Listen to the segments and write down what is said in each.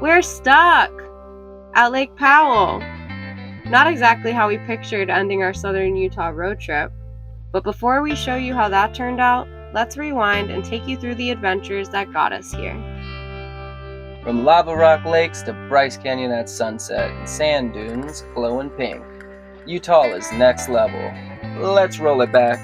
We're stuck at Lake Powell. Not exactly how we pictured ending our southern Utah road trip, but before we show you how that turned out, let's rewind and take you through the adventures that got us here. From lava rock lakes to Bryce Canyon at sunset and sand dunes glowing pink, Utah is next level. Let's roll it back.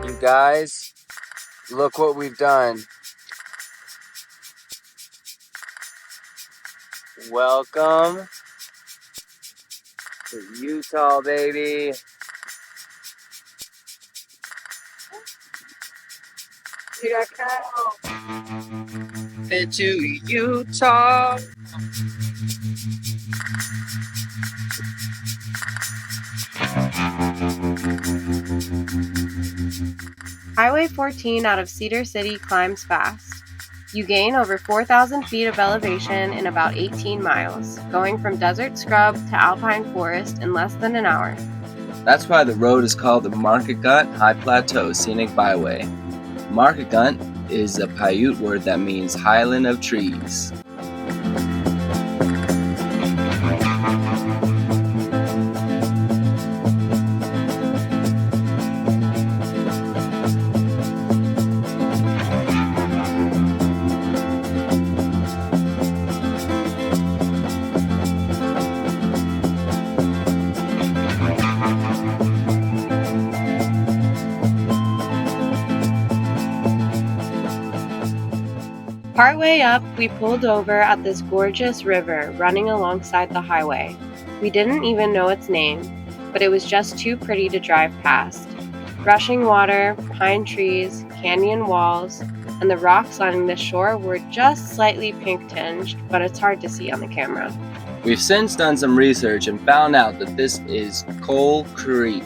You guys, look what we've done. Welcome to Utah, baby. Into Utah. Highway 14 out of Cedar City climbs fast. You gain over 4,000 feet of elevation in about 18 miles, going from desert scrub to alpine forest in less than an hour. That's why the road is called the Market Gut High Plateau Scenic Byway. Market Gut is a Paiute word that means highland of trees. Partway up, we pulled over at this gorgeous river running alongside the highway. We didn't even know its name, but it was just too pretty to drive past. Rushing water, pine trees, canyon walls, and the rocks lining the shore were just slightly pink-tinged, but it's hard to see on the camera. We've since done some research and found out that this is Coal Creek,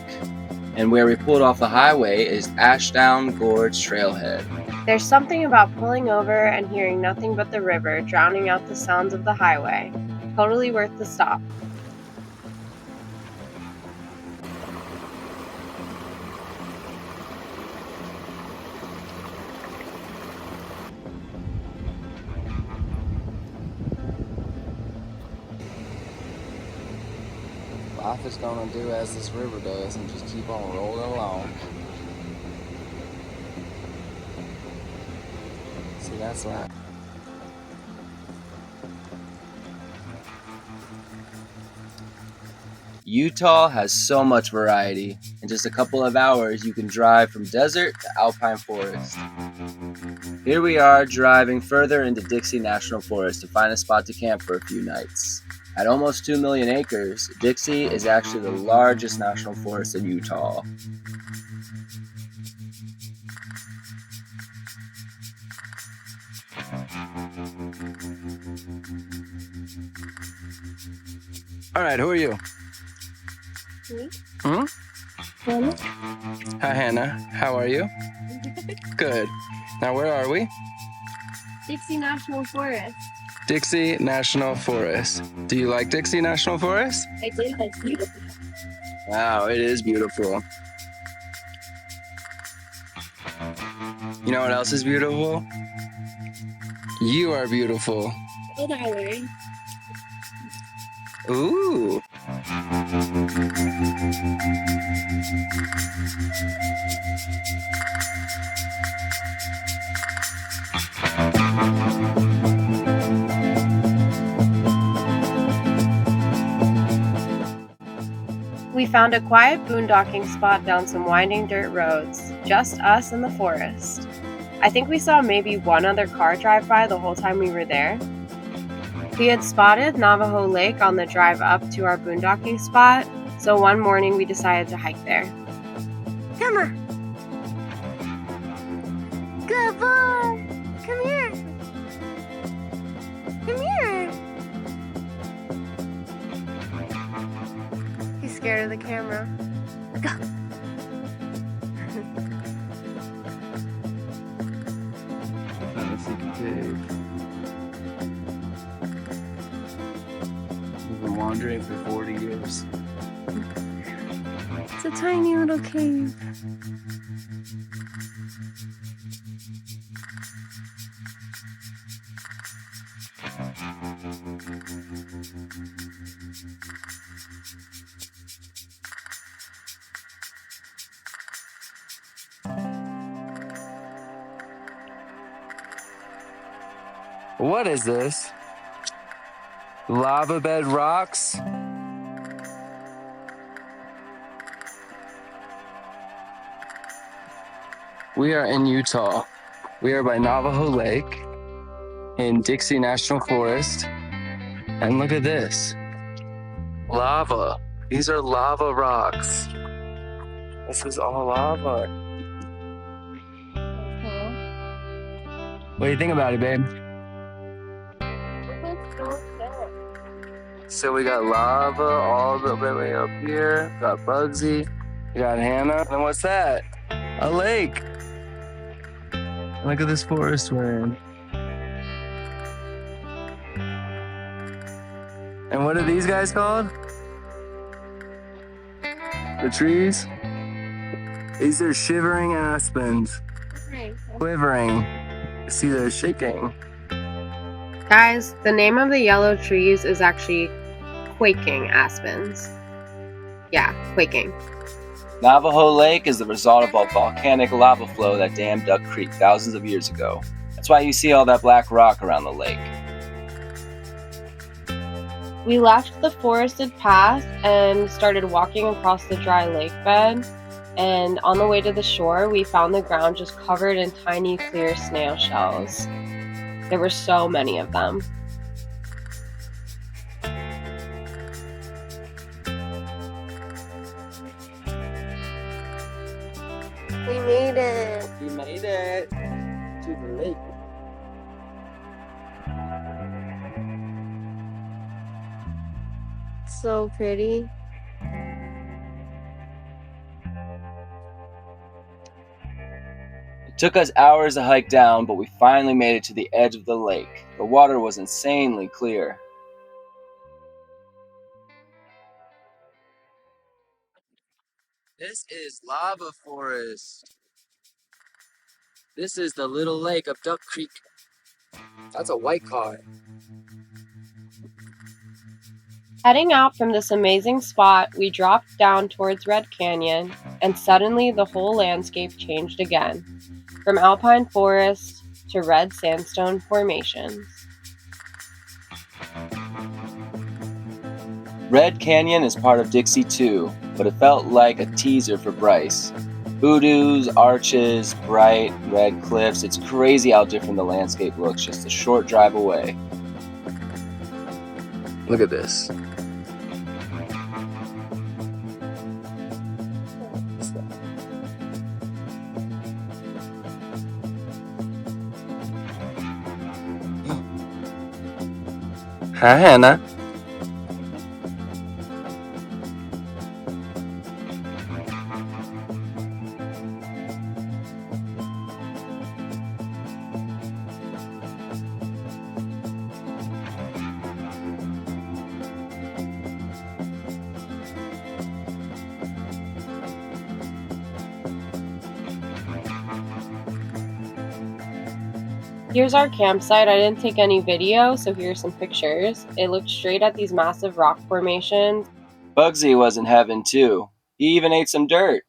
and where we pulled off the highway is Ashdown Gorge Trailhead. There's something about pulling over and hearing nothing but the river drowning out the sounds of the highway. Totally worth the stop. Life is gonna do as this river does and just keep on rolling along. See, that's life. Utah has so much variety. In just a couple of hours, you can drive from desert to alpine forest. Here we are driving further into Dixie National Forest to find a spot to camp for a few nights. At almost 2 million acres, Dixie is actually the largest national forest in Utah. All right, who are you? Me? Hannah. Hi, Hannah. How are you? Good. Now, where are we? Dixie National Forest. Dixie National Forest. Do you like Dixie National Forest? I did. That's beautiful. Wow, it is beautiful. You know what else is beautiful? You are beautiful. Oh, darling. Ooh. We found a quiet boondocking spot down some winding dirt roads, just us and the forest. I think we saw maybe one other car drive by the whole time we were there. We had spotted Navajo Lake on the drive up to our boondocking spot, so one morning we decided to hike there. Come on. Good boy. Come here. Come here. He's scared of the camera. Go. Found a secret cave. We've been wandering for 40 years. It's a tiny little cave. What is this? Lava bed rocks? We are in Utah. We are by Navajo Lake in Dixie National Forest. And look at this. Lava. These are lava rocks. This is all lava. What do you think about it, babe? So we got lava all the way up here. We got Bugsy. We got Hannah. And what's that? A lake. Look at this forest we're in. And what are these guys called? The trees? These are shivering aspens. Quivering. See, they're shaking. Guys, the name of the yellow trees is actually quaking aspens. Yeah, quaking. Navajo Lake is the result of a volcanic lava flow that dammed Duck Creek thousands of years ago. That's why you see all that black rock around the lake. We left the forested path and started walking across the dry lake bed. And on the way to the shore, we found the ground just covered in tiny, clear snail shells. There were so many of them. We made it. We made it to the lake. So pretty. It took us hours to hike down, but we finally made it to the edge of the lake. The water was insanely clear. This is lava forest. This is the little lake of Duck Creek. That's a white car. Heading out from this amazing spot, we dropped down towards Red Canyon, and suddenly the whole landscape changed again, from alpine forest to red sandstone formations. Red Canyon is part of Dixie too, but it felt like a teaser for Bryce. Hoodoos, arches, bright red cliffs. It's crazy how different the landscape looks just a short drive away. Look at this. Hi, Hannah. Here's our campsite. I didn't take any video, so here's some pictures. It looked straight at these massive rock formations. Bugsy was in heaven too. He even ate some dirt.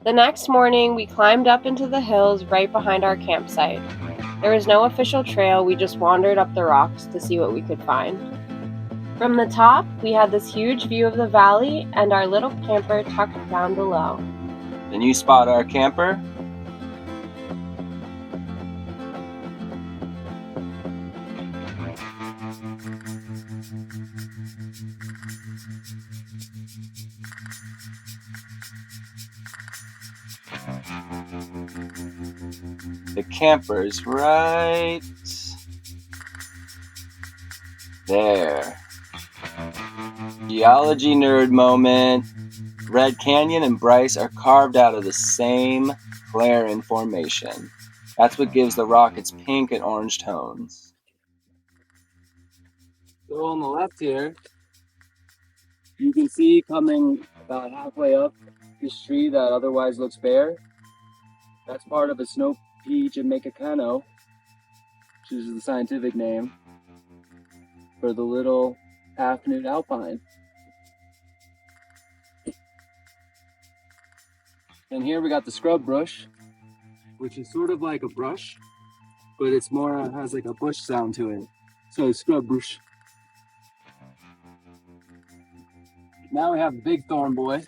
The next morning, we climbed up into the hills right behind our campsite. There was no official trail, we just wandered up the rocks to see what we could find. From the top, we had this huge view of the valley and our little camper tucked down below. Then you spot our camper? The camper's right There. Geology nerd moment. Red Canyon and Bryce are carved out of the same Clarion formation. That's what gives the rock its pink and orange tones. So on the left here, you can see coming about halfway up this tree that otherwise looks bare. That's part of a snow pea Jamaicano, which is the scientific name for the little half-nude alpine. And here we got the scrub brush, which is sort of like a brush, but it's more has like a bush sound to it. So scrub brush. Now we have the big thorn boy,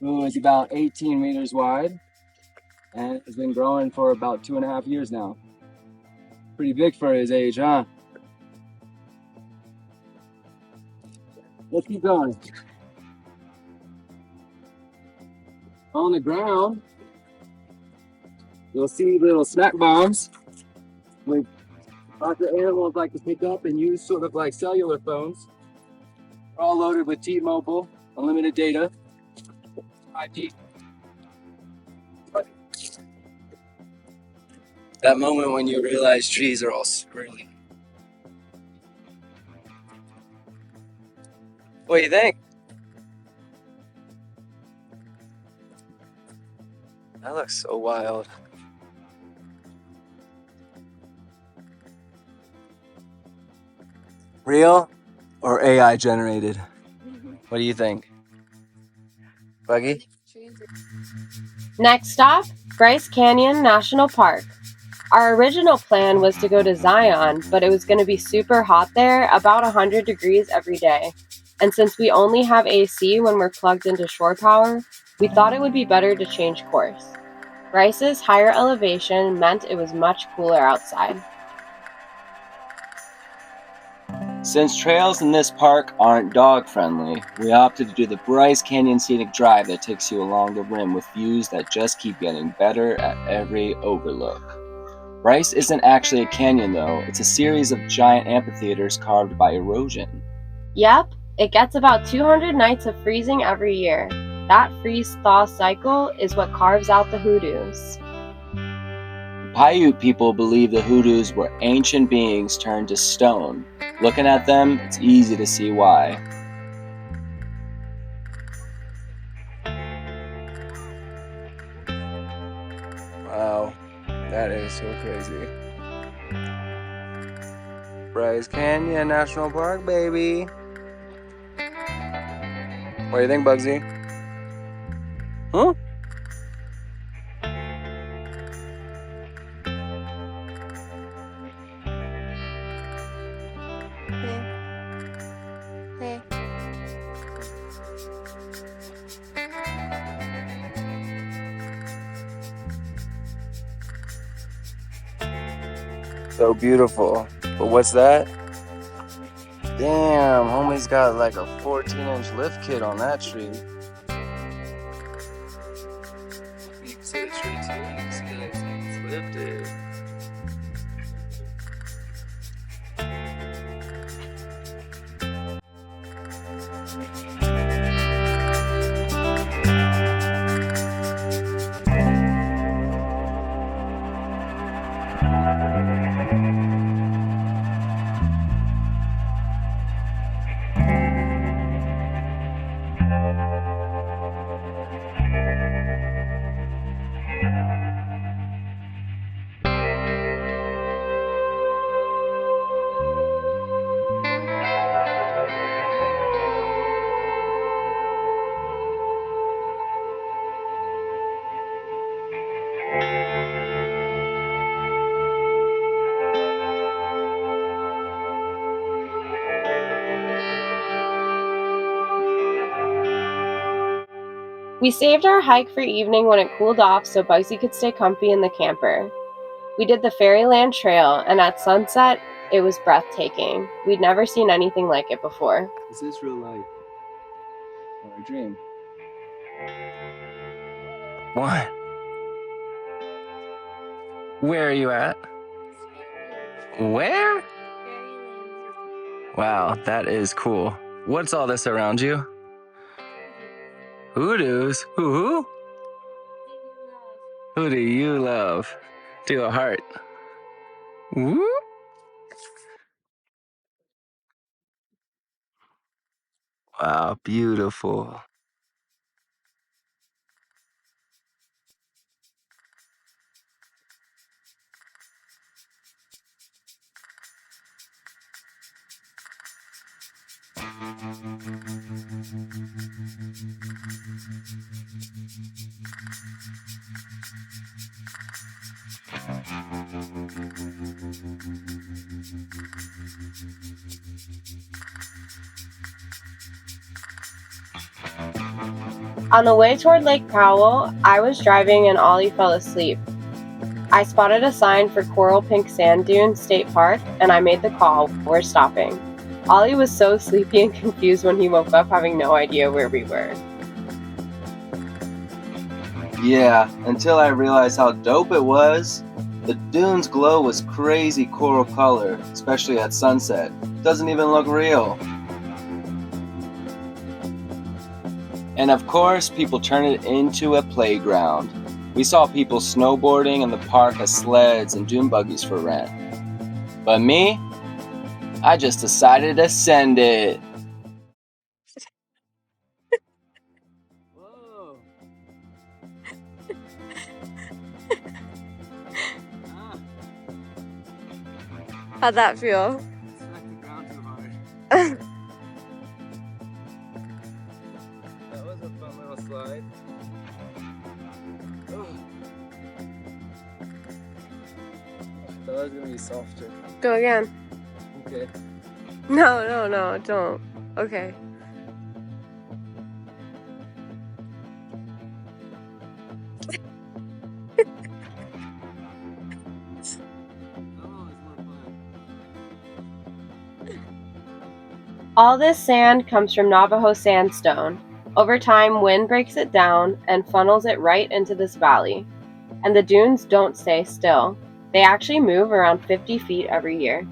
who is about 18 meters wide and has been growing for about 2.5 years now. Pretty big for his age, huh? Let's keep going. On the ground, you'll see little snack bombs, which lots of animals like to pick up and use sort of like cellular phones. They're all loaded with T-Mobile, unlimited data, 5G. That moment when you realize trees are all squirrely. What do you think? That looks so wild. Real or AI generated? What do you think? Buggy? Next stop, Bryce Canyon National Park. Our original plan was to go to Zion, but it was going to be super hot there, about 100 degrees every day. And since we only have AC when we're plugged into shore power, we thought it would be better to change course. Bryce's higher elevation meant it was much cooler outside. Since trails in this park aren't dog friendly, we opted to do the Bryce Canyon Scenic Drive that takes you along the rim with views that just keep getting better at every overlook. Bryce isn't actually a canyon though, it's a series of giant amphitheaters carved by erosion. Yep, it gets about 200 nights of freezing every year. That freeze-thaw cycle is what carves out the hoodoos. Paiute people believe the hoodoos were ancient beings turned to stone. Looking at them, it's easy to see why. Wow, that is so crazy. Bryce Canyon National Park, baby. What do you think, Bugsy? Huh? Hey. So beautiful. But what's that? Damn, homie's got like a 14-inch lift kit on that tree. You can see the tree too. You can see that it's lifted. We saved our hike for evening when it cooled off so Bugsy could stay comfy in the camper. We did the Fairyland Trail, and at sunset, it was breathtaking. We'd never seen anything like it before. Is this real life or a dream? What? Where are you at? Where? Wow, that is cool. What's all this around you? Hoodoos? Who? Who do you love? Do a heart. Woo! Wow, beautiful. On the way toward Lake Powell, I was driving and Ollie fell asleep. I spotted a sign for Coral Pink Sand Dunes State Park, and I made the call. We're stopping. Ollie was so sleepy and confused when he woke up, having no idea where we were. Yeah, until I realized how dope it was. The dunes' glow was crazy coral color, especially at sunset. Doesn't even look real. And of course, people turn it into a playground. We saw people snowboarding, and the park has sleds and dune buggies for rent. But me, I just decided to send it. Whoa. How'd that feel? Smacked the ground too hard. That was a fun little slide. Oh. I thought it was gonna be softer. Go again. Okay. No, don't. Okay. All this sand comes from Navajo sandstone. Over time, wind breaks it down and funnels it right into this valley. And the dunes don't stay still. They actually move around 50 feet every year.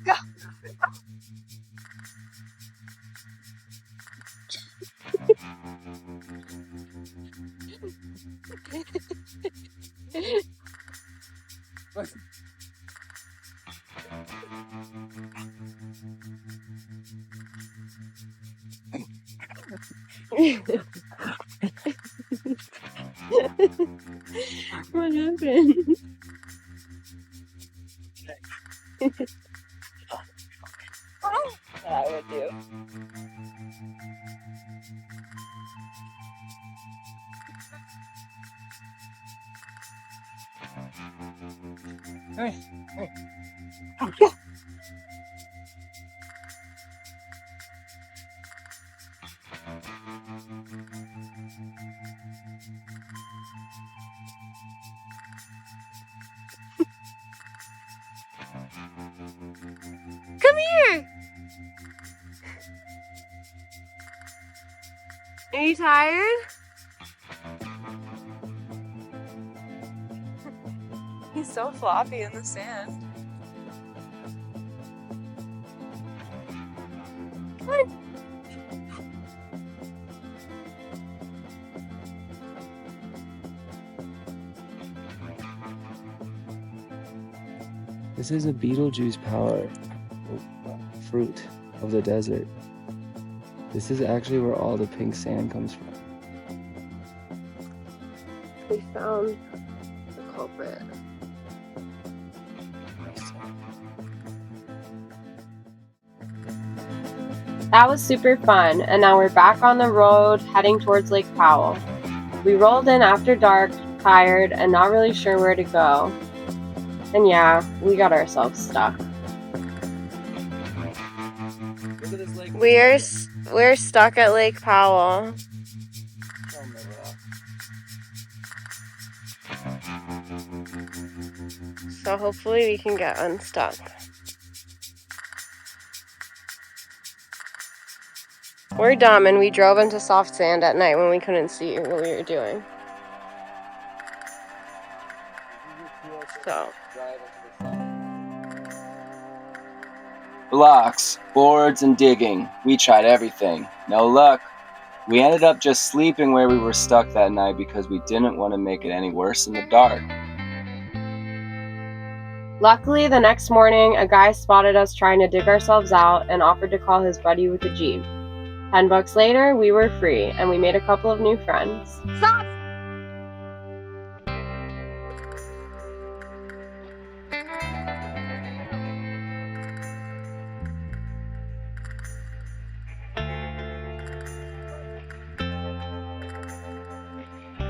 Go. What happened? I would do. Hey. Come here. Are you tired? He's so floppy in the sand. Come on. This is a Beetlejuice power fruit of the desert. This is actually where all the pink sand comes from. We found the culprit. That was super fun, and now we're back on the road heading towards Lake Powell. We rolled in after dark, tired, and not really sure where to go. And yeah, we got ourselves stuck. Look at this lake. We're stuck at Lake Powell. So hopefully we can get unstuck. We're dumb and we drove into soft sand at night when we couldn't see what we were doing. So, Blocks, boards, and digging. We tried everything. No luck. We ended up just sleeping where we were stuck that night because we didn't want to make it any worse in the dark. Luckily, the next morning, a guy spotted us trying to dig ourselves out and offered to call his buddy with a Jeep. $10 later, we were free, and we made a couple of new friends. stop!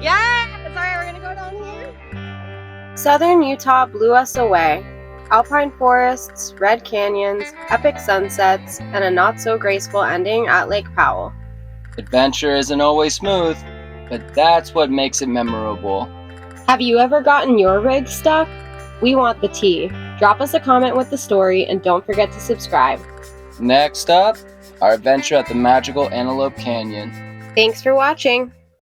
Yes! Alright, we're gonna go down here. Southern Utah blew us away. Alpine forests, red canyons, epic sunsets, and a not-so-graceful ending at Lake Powell. Adventure isn't always smooth, but that's what makes it memorable. Have you ever gotten your rig stuck? We want the tea. Drop us a comment with the story, and don't forget to subscribe. Next up, our adventure at the magical Antelope Canyon. Thanks for watching!